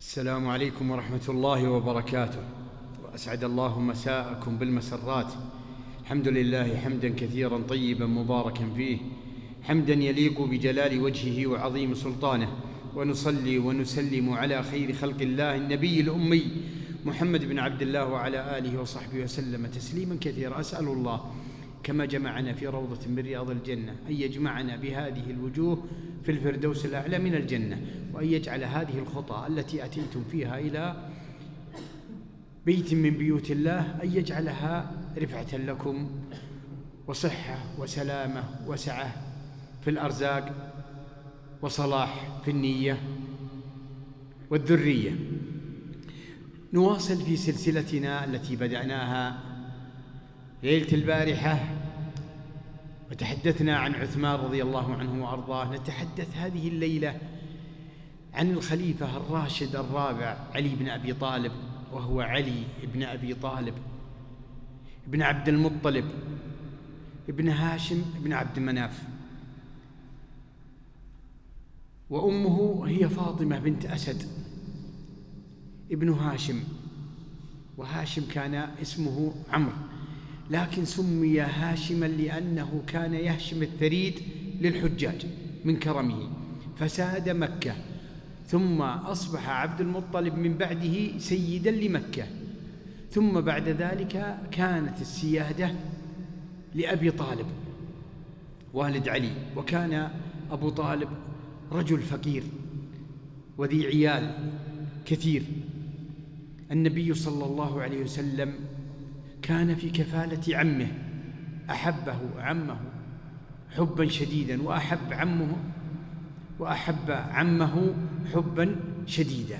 السلام عليكم ورحمة الله وبركاته، وأسعد الله مساءكم بالمسرات. الحمد لله حمدا كثيرا طيبا مباركا فيه، حمدا يليق بجلال وجهه وعظيم سلطانه، ونصلي ونسلم على خير خلق الله النبي الأمي محمد بن عبد الله وعلى آله وصحبه وسلم تسليما كثيرا. أسأل الله كما جمعنا في روضة من رياض الجنة أن يجمعنا بهذه الوجوه في الفردوس الأعلى من الجنة، وأن يجعل هذه الخطى التي أتيتم فيها إلى بيت من بيوت الله أن يجعلها رفعة لكم وصحة وسلامة وسعة في الأرزاق وصلاح في النية والذرية. نواصل في سلسلتنا التي بدأناها ليلة البارحة وتحدثنا عن عثمان رضي الله عنه وأرضاه. نتحدث هذه الليلة عن الخليفة الراشد الرابع علي بن أبي طالب، وهو علي بن أبي طالب ابن عبد المطلب ابن هاشم ابن عبد مناف، وأمه هي فاطمة بنت أسد ابن هاشم، وهاشم كان اسمه عمرو، لكن سمي هاشما لأنه كان يهشم الثريد للحجاج من كرمه، فساد مكة، ثم أصبح عبد المطلب من بعده سيدا لمكة، ثم بعد ذلك كانت السيادة لأبي طالب والد علي. وكان أبو طالب رجل فقير وذي عيال كثير. النبي صلى الله عليه وسلم كان في كفالة عمه، أحبه عمه حبا شديدا، وأحب عمه حبا شديدا،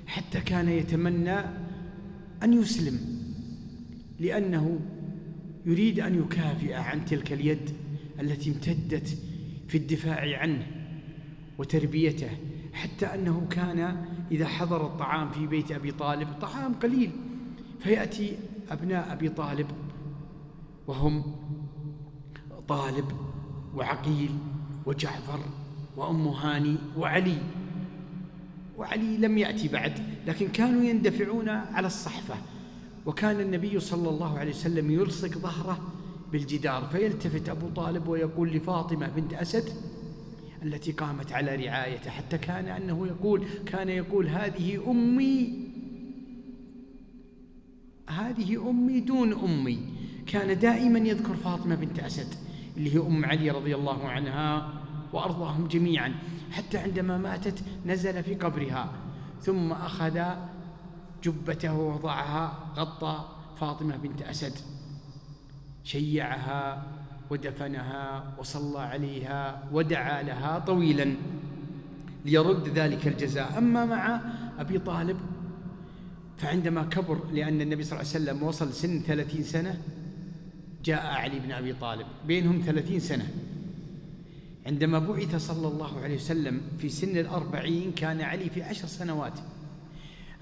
حتى كان يتمنى أن يسلم، لأنه يريد أن يكافئ عن تلك اليد التي امتدت في الدفاع عنه وتربيته، حتى أنه كان إذا حضر الطعام في بيت أبي طالب طعام قليل، فيأتي أبناء أبي طالب وهم طالب وعقيل وجعفر وأم هاني وعلي لم يأتي بعد، لكن كانوا يندفعون على الصحفة. وكان النبي صلى الله عليه وسلم يلصق ظهره بالجدار، فيلتفت أبو طالب ويقول لفاطمة بنت أسد التي قامت على رعايته، حتى كان يقول هذه أمي دون أمي. كان دائما يذكر فاطمة بنت أسد اللي هي أم علي رضي الله عنها وأرضاهم جميعا، حتى عندما ماتت نزل في قبرها، ثم أخذ جبته ووضعها غطى فاطمة بنت أسد، شيعها ودفنها وصلى عليها ودعا لها طويلا ليرد ذلك الجزاء. أما مع أبي طالب فعندما كبر، لأن النبي صلى الله عليه وسلم وصل سن 30 سنة، جاء علي بن أبي طالب بينهم 30 سنة. عندما بعث صلى الله عليه وسلم في سن 40 كان علي في 10 سنوات.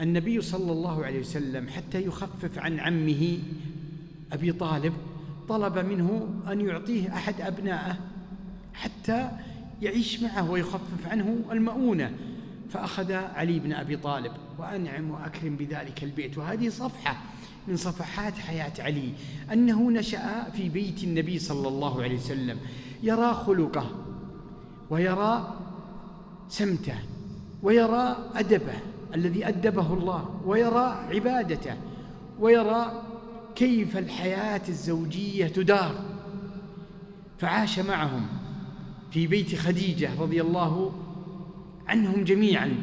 النبي صلى الله عليه وسلم حتى يخفف عن عمه أبي طالب طلب منه أن يعطيه أحد أبنائه حتى يعيش معه ويخفف عنه المؤونة، فأخذ علي بن أبي طالب وأنعم وأكرم بذلك البيت. وهذه صفحة من صفحات حياة علي، أنه نشأ في بيت النبي صلى الله عليه وسلم، يرى خلقه ويرى سمته ويرى أدبه الذي أدبه الله، ويرى عبادته، ويرى كيف الحياة الزوجية تدار. فعاش معهم في بيت خديجة رضي الله عنهم جميعا.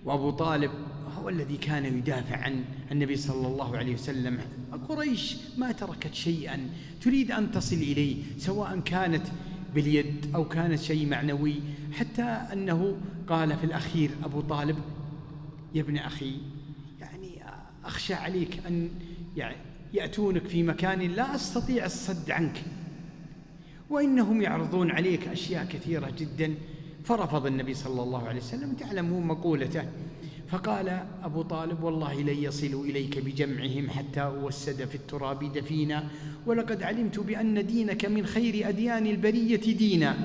وأبو طالب هو الذي كان يدافع عن النبي صلى الله عليه وسلم. قريش ما تركت شيئا تريد أن تصل إليه، سواء كانت باليد أو كانت شيء معنوي، حتى أنه قال في الأخير أبو طالب: يا ابن أخي، يعني أخشى عليك أن يأتونك في مكان لا أستطيع الصد عنك، وإنهم يعرضون عليك أشياء كثيرة جدا. فرفض النبي صلى الله عليه وسلم، تعلمون مقولته، فقال أبو طالب: والله لن يصلوا إليك بجمعهم حتى أوسد في التراب دفينا، ولقد علمت بأن دينك من خير أديان البرية دينا،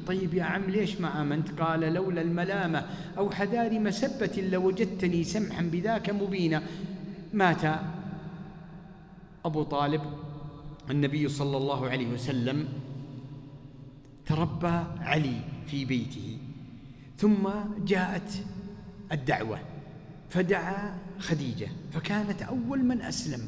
طيب يا عم ليش ما آمنت؟ قال لولا الملامة أو حذار مسبة لوجدتني سمحا بذاك مبينا. مات أبو طالب، النبي صلى الله عليه وسلم تربى علي في بيته، ثم جاءت الدعوة فدعا خديجة، فكانت أول من أسلم،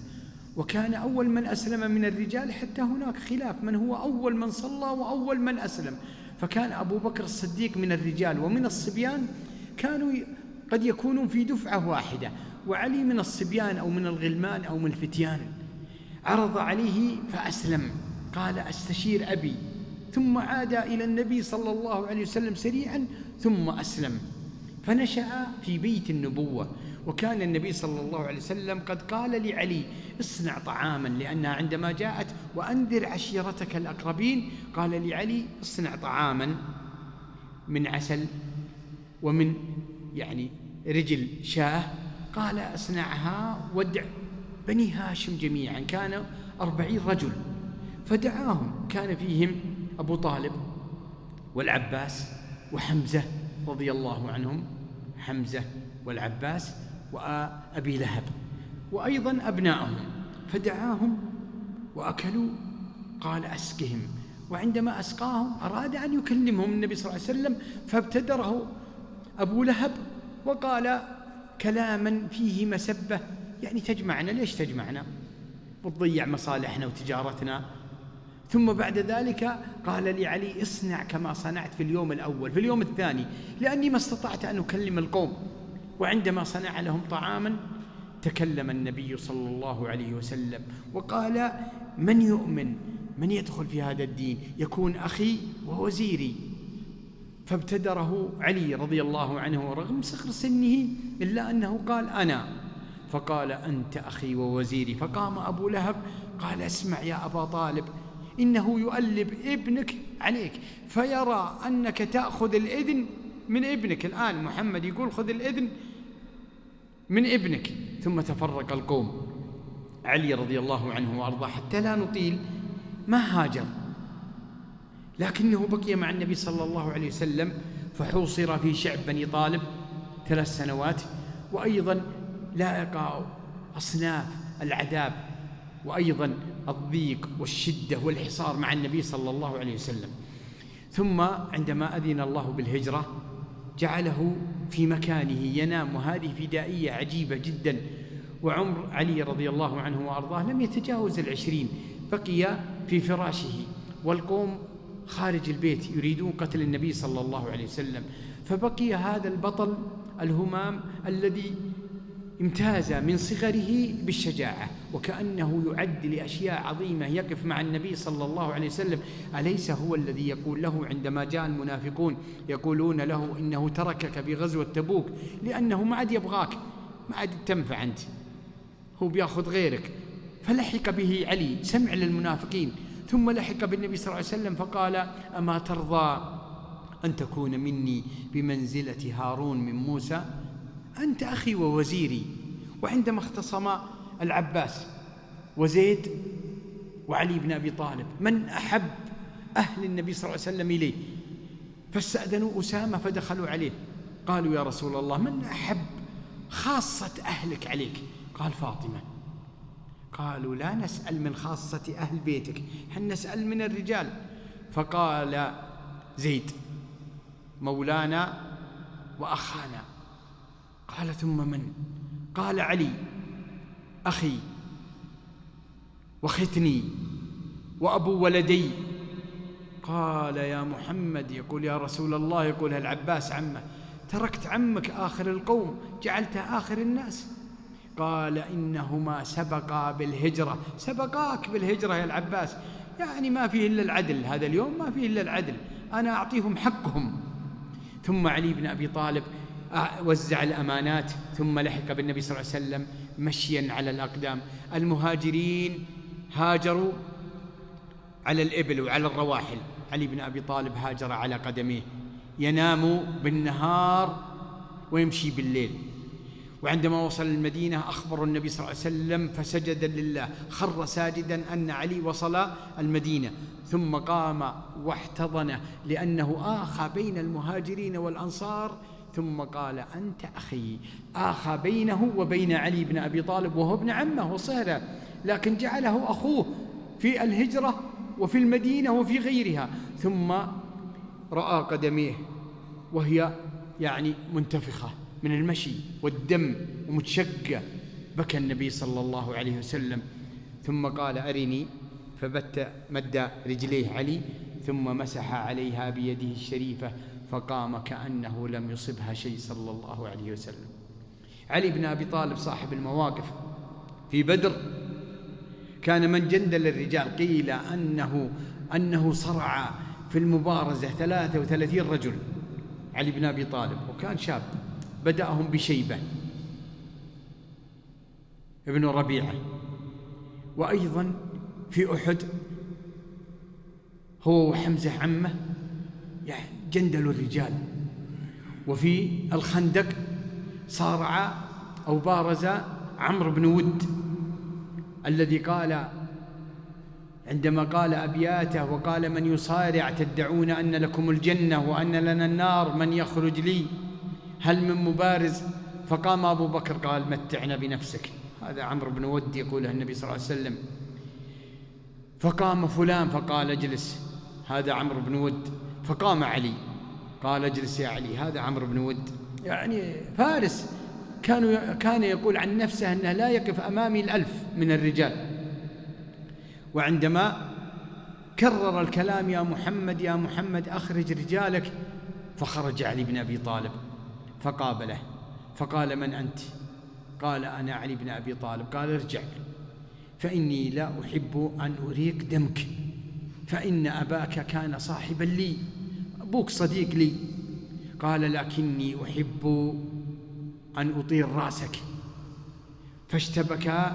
وكان أول من أسلم من الرجال، حتى هناك خلاف من هو أول من صلى وأول من أسلم. فكان أبو بكر الصديق من الرجال، ومن الصبيان كانوا قد يكونون في دفعة واحدة، وعلي من الصبيان أو من الغلمان أو من الفتيان. عرض عليه فأسلم، قال أستشير أبي، ثم عاد إلى النبي صلى الله عليه وسلم سريعا ثم أسلم، فنشأ في بيت النبوة. وكان النبي صلى الله عليه وسلم قد قال لعلي اصنع طعاما، لأنها عندما جاءت وأنذر عشيرتك الأقربين، قال لعلي اصنع طعاما من عسل ومن رجل شاه، قال اصنعها وادع بني هاشم جميعا، كانوا 40 رجل، فدعاهم، كان فيهم أبو طالب والعباس وحمزة رضي الله عنهم، حمزة والعباس وأبي لهب، وأيضا أبنائهم، فدعاهم وأكلوا، قال أسقهم. وعندما أسقاهم أراد أن يكلمهم النبي صلى الله عليه وسلم، فابتدره أبو لهب وقال كلاما فيه مسبة، تجمعنا، ليش تجمعنا وتضيع مصالحنا وتجارتنا؟ ثم بعد ذلك قال لعلي اصنع كما صنعت في اليوم الأول، في اليوم الثاني، لأني ما استطعت أن أكلم القوم. وعندما صنع لهم طعاما تكلم النبي صلى الله عليه وسلم وقال من يؤمن، من يدخل في هذا الدين، يكون أخي ووزيري. فابتدره علي رضي الله عنه رغم صغر سنه، إلا أنه قال أنا، فقال أنت أخي ووزيري. فقام أبو لهب قال اسمع يا أبا طالب، إنه يؤلب ابنك عليك، فيرى أنك تأخذ الإذن من ابنك. الآن محمد يقول خذ الإذن من ابنك. ثم تفرق القوم. علي رضي الله عنه وأرضاه حتى لا نطيل ما هاجر، لكنه بقي مع النبي صلى الله عليه وسلم، فحوصر في شعب بني طالب 3 سنوات، وأيضا لاقى أصناف العذاب وأيضا الضيق والشدة والحصار مع النبي صلى الله عليه وسلم. ثم عندما أذن الله بالهجرة جعله في مكانه ينام، وهذه فدائية عجيبة جدا. وعمر علي رضي الله عنه وأرضاه لم يتجاوز 20، بقي في فراشه والقوم خارج البيت يريدون قتل النبي صلى الله عليه وسلم. فبقي هذا البطل الهمام الذي امتاز من صغره بالشجاعة، وكأنه يعد لأشياء عظيمة، يقف مع النبي صلى الله عليه وسلم. أليس هو الذي يقول له عندما جاء المنافقون يقولون له إنه تركك بغزوة تبوك لأنه ما عاد يبغاك، ما عاد تنفع أنت، هو بيأخذ غيرك. فلحق به علي، سمع للمنافقين، ثم لحق بالنبي صلى الله عليه وسلم فقال أما ترضى أن تكون مني بمنزلة هارون من موسى؟ أنت أخي ووزيري. وعندما اختصم العباس وزيد وعلي بن أبي طالب من أحب أهل النبي صلى الله عليه وسلم إليه، فاستأذنوا أسامة فدخلوا عليه، قالوا يا رسول الله من أحب خاصة أهلك عليك؟ قال فاطمة. قالوا لا نسأل من خاصة أهل بيتك، حن نسأل من الرجال. فقال زيد مولانا وأخانا. قال ثم من؟ قال علي أخي وختني وأبو ولدي. قال يا محمد، يقول يا رسول الله، يقول العباس عمه، تركت عمك آخر القوم جعلته آخر الناس. قال إنهما سبقا بالهجرة. سبقاك بالهجرة يا العباس، ما فيه إلا العدل، هذا اليوم ما فيه إلا العدل، أنا أعطيهم حقهم. ثم علي بن أبي طالب وزع الأمانات، ثم لحق بالنبي صلى الله عليه وسلم مشيا على الأقدام. المهاجرين هاجروا على الإبل وعلى الرواحل، علي بن أبي طالب هاجر على قدميه، ينام بالنهار ويمشي بالليل. وعندما وصل المدينة أخبر النبي صلى الله عليه وسلم فسجد لله، خر ساجدا أن علي وصل المدينة، ثم قام واحتضنه لأنه آخى بين المهاجرين والأنصار، ثم قال أنت أخي. آخى بينه وبين علي بن أبي طالب وهو ابن عمه وصهره، لكن جعله أخوه في الهجرة وفي المدينة وفي غيرها. ثم رأى قدميه وهي يعني منتفخة من المشي والدم ومتشقة، بكى النبي صلى الله عليه وسلم، ثم قال أرني، مد رجليه علي ثم مسح عليها بيده الشريفة فقام كأنه لم يصبها شيء صلى الله عليه وسلم. علي بن أبي طالب صاحب المواقف في بدر كان من جندل الرجال، قيل أنه صرع في المبارزة 33 رجل علي بن أبي طالب، وكان شاب، بدأهم بشيبة ابن ربيعة. وأيضا في أحد هو وحمزة عمه يعني جندلوا الرجال. وفي الخندق صارع أو بارز عمرو بن ود الذي قال عندما قال أبياته وقال من يصارع تدعون أن لكم الجنة وأن لنا النار، من يخرج لي، هل من مبارز؟ فقام أبو بكر قال متعنا بنفسك. هذا عمرو بن ود يقوله النبي صلى الله عليه وسلم. فقام فلان فقال اجلس، هذا عمرو بن ود. فقام علي قال اجلس يا علي، هذا عمرو بن ود، يعني فارس كان يقول عن نفسه أنه لا يقف أمامي 1000 من الرجال. وعندما كرر الكلام يا محمد يا محمد أخرج رجالك، فخرج علي بن أبي طالب فقابله فقال من أنت؟ قال أنا علي بن أبي طالب. قال ارجع فإني لا أحب أن أريق دمك، فإن أباك كان صاحبا لي، أبوك صديق لي. قال لكني أحب أن أطير رأسك. فاشتبك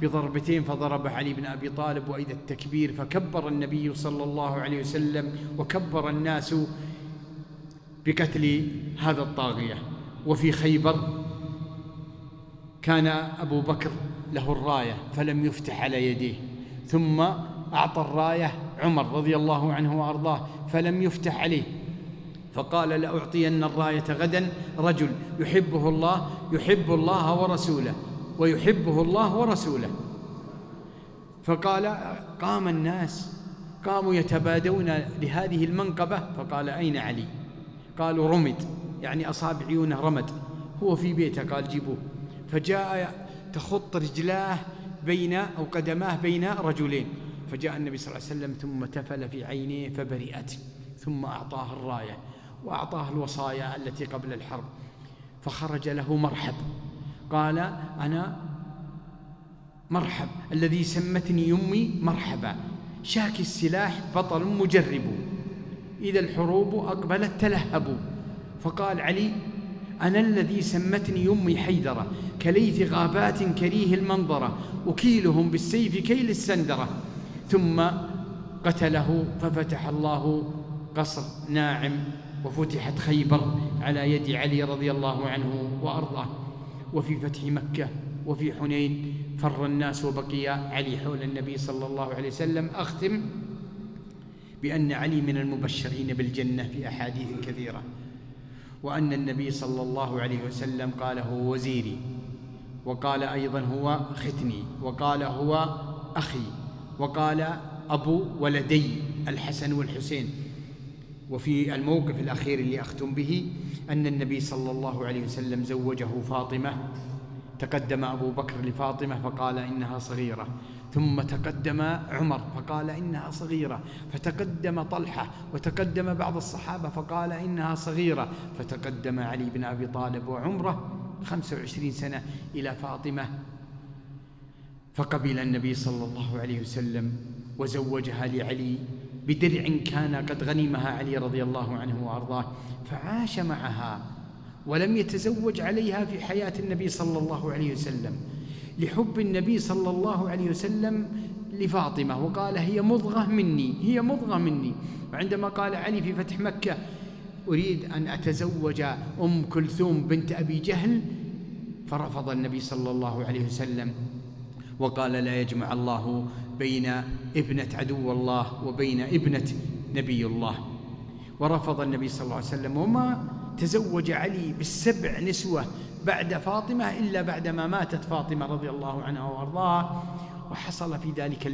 بضربتين فضرب علي بن أبي طالب وإذا التكبير، فكبر النبي صلى الله عليه وسلم وكبر الناس بقتل هذا الطاغية. وفي خيبر كان أبو بكر له الراية فلم يفتح على يديه، ثم أعطى الراية عمر رضي الله عنه وأرضاه فلم يفتح عليه، فقال لأعطين الراية غدا رجل يحب الله ورسوله ويحبه الله ورسوله. فقال قام الناس قاموا يتبادون لهذه المنقبة، فقال أين علي؟ قالوا رمد، يعني أصاب عيونه رمد، هو في بيته. قال جيبوه. فجاء تخط رجلاه أو قدماه بين رجلين، فجاء النبي صلى الله عليه وسلم ثم تفل في عينيه فبرئت، ثم أعطاه الراية وأعطاه الوصايا التي قبل الحرب. فخرج له مرحب، قال أنا مرحب الذي سمتني يمي مرحبا، شاكي السلاح بطل مجرب، إذا الحروب أقبلت تلهبوا. فقال علي أنا الذي سمتني يمي حيدرة، كليث غابات كريه المنظرة، أكيلهم بالسيف كيل السندرة. ثم قتله ففتح الله قصر ناعم وفتحت خيبر على يد علي رضي الله عنه وأرضاه. وفي فتح مكة وفي حنين فر الناس وبقي علي حول النبي صلى الله عليه وسلم. أختم بأن علي من المبشرين بالجنة في أحاديث كثيرة، وأن النبي صلى الله عليه وسلم قال هو وزيري، وقال أيضا هو ختني، وقال هو أخي، وقال أبو ولدي الحسن والحسين. وفي الموقف الأخير اللي أختم به أن النبي صلى الله عليه وسلم زوجه فاطمة، تقدم أبو بكر لفاطمة فقال إنها صغيرة، ثم تقدم عمر فقال إنها صغيرة، فتقدم طلحة وتقدم بعض الصحابة فقال إنها صغيرة، فتقدم علي بن أبي طالب وعمره 25 سنة إلى فاطمة، فقبل النبي صلى الله عليه وسلم وزوجها لعلي بدرع كان قد غنمها علي رضي الله عنه وأرضاه، فعاش معها ولم يتزوج عليها في حياة النبي صلى الله عليه وسلم لحب النبي صلى الله عليه وسلم لفاطمة، وقال هي مضغة مني. وعندما قال علي في فتح مكة أريد أن أتزوج أم كلثوم بنت أبي جهل، فرفض النبي صلى الله عليه وسلم وقال لا يجمع الله بين ابنة عدو الله وبين ابنة نبي الله. ورفض النبي صلى الله عليه وسلم، وما تزوج علي بالسبع نسوة بعد فاطمة إلا بعدما ماتت فاطمة رضي الله عنها وأرضاها. وحصل في ذلك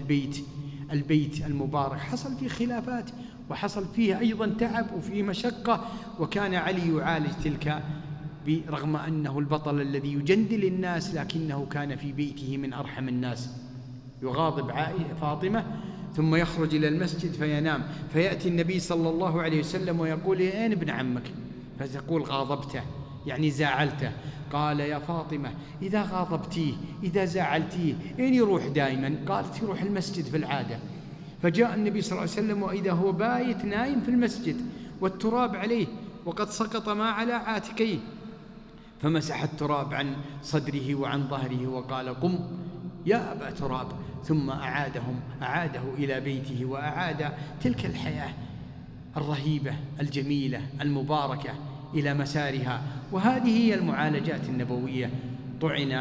البيت المبارك حصل فيه خلافات، وحصل فيه أيضا تعب وفيه مشقة، وكان علي يعالج تلك رغم أنه البطل الذي يجندل الناس، لكنه كان في بيته من أرحم الناس. يغاضب فاطمة ثم يخرج إلى المسجد فينام، فيأتي النبي صلى الله عليه وسلم ويقول أين ابن عمك؟ فتقول غاضبته يعني زعلته. قال يا فاطمة إذا غاضبتيه إذا زعلتيه أين يروح دائما؟ قالت يروح المسجد في العادة. فجاء النبي صلى الله عليه وسلم وإذا هو بايت نايم في المسجد والتراب عليه وقد سقط ما على عاتقيه، فمسح التراب عن صدره وعن ظهره وقال قم يا أبا تراب، ثم أعاده إلى بيته وأعاد تلك الحياة الرهيبة الجميلة المباركة إلى مسارها. وهذه هي المعالجات النبوية. طعن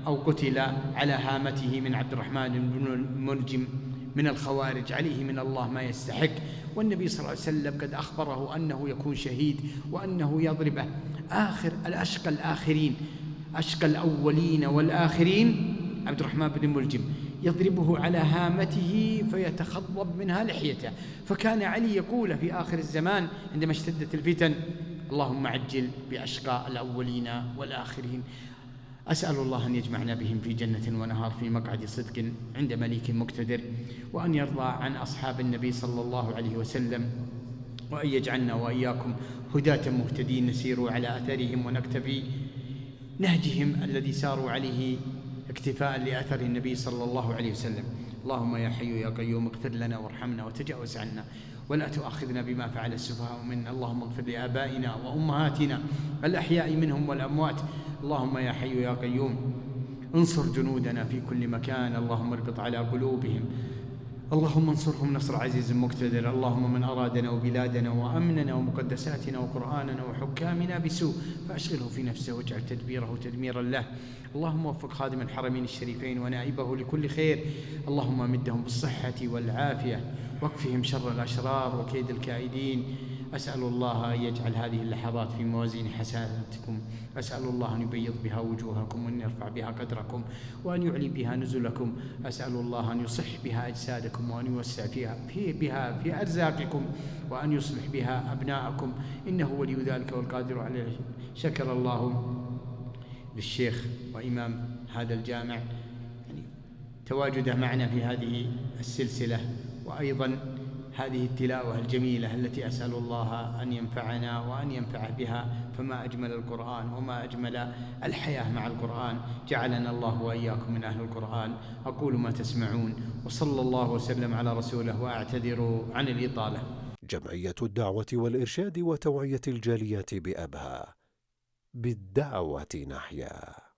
أو قتل على هامته من عبد الرحمن بن ملجم من الخوارج، عليه من الله ما يستحق، والنبي صلى الله عليه وسلم قد أخبره أنه يكون شهيد وأنه يضربه آخر الأشقى الآخرين، أشقى الأولين والآخرين عبد الرحمن بن ملجم، يضربه على هامته فيتخضب منها لحيته. فكان علي يقول في آخر الزمان عندما اشتدت الفتن اللهم عجل بأشقى الأولين والآخرين. أسأل الله أن يجمعنا بهم في جنة ونهار في مقعد صدق عند مليك مقتدر، وأن يرضى عن أصحاب النبي صلى الله عليه وسلم، وأن يجعلنا وإياكم هداة مهتدين نسير على أثرهم ونكتفي نهجهم الذي ساروا عليه اكتفاء لأثر النبي صلى الله عليه وسلم. اللهم يا حي يا قيوم اغفر لنا وارحمنا وتجاوز عنا ولا تؤاخذنا بما فعل السفهاء منا. اللهم اغفر لآبائنا وأمهاتنا الأحياء منهم والأموات. اللهم يا حي يا قيوم انصر جنودنا في كل مكان. اللهم اربط على قلوبهم، اللهم انصرهم نصر عزيز مقتدر. اللهم من أرادنا وبلادنا وأمننا ومقدساتنا وقرآننا وحكامنا بسوء فأشغله في نفسه واجعل تدبيره تدميرا له. اللهم وفق خادم الحرمين الشريفين ونائبه لكل خير. اللهم امدهم بالصحة والعافية واكفهم شر الأشرار وكيد الكائدين. أسأل الله أن يجعل هذه اللحظات في موازين حسناتكم. أسأل الله أن يبيض بها وجوهكم وأن يرفع بها قدركم وأن يعلي بها نزلكم. أسأل الله أن يصح بها أجسادكم وأن يوسع بها في أرزاقكم وأن يصلح بها أبناءكم، إنه ولي ذلك والقادر عليه. شكر الله للشيخ وإمام هذا الجامع يعني تواجده معنا في هذه السلسلة، وأيضا هذه التلاوة الجميلة التي أسأل الله أن ينفعنا وأن ينفع بها. فما أجمل القرآن وما أجمل الحياة مع القرآن. جعلنا الله وإياكم من أهل القرآن. أقول ما تسمعون وصلى الله وسلم على رسوله، وأعتذر عن الإطالة. جمعية الدعوة والإرشاد وتوعية الجاليات بأبها، بالدعوة نحيا.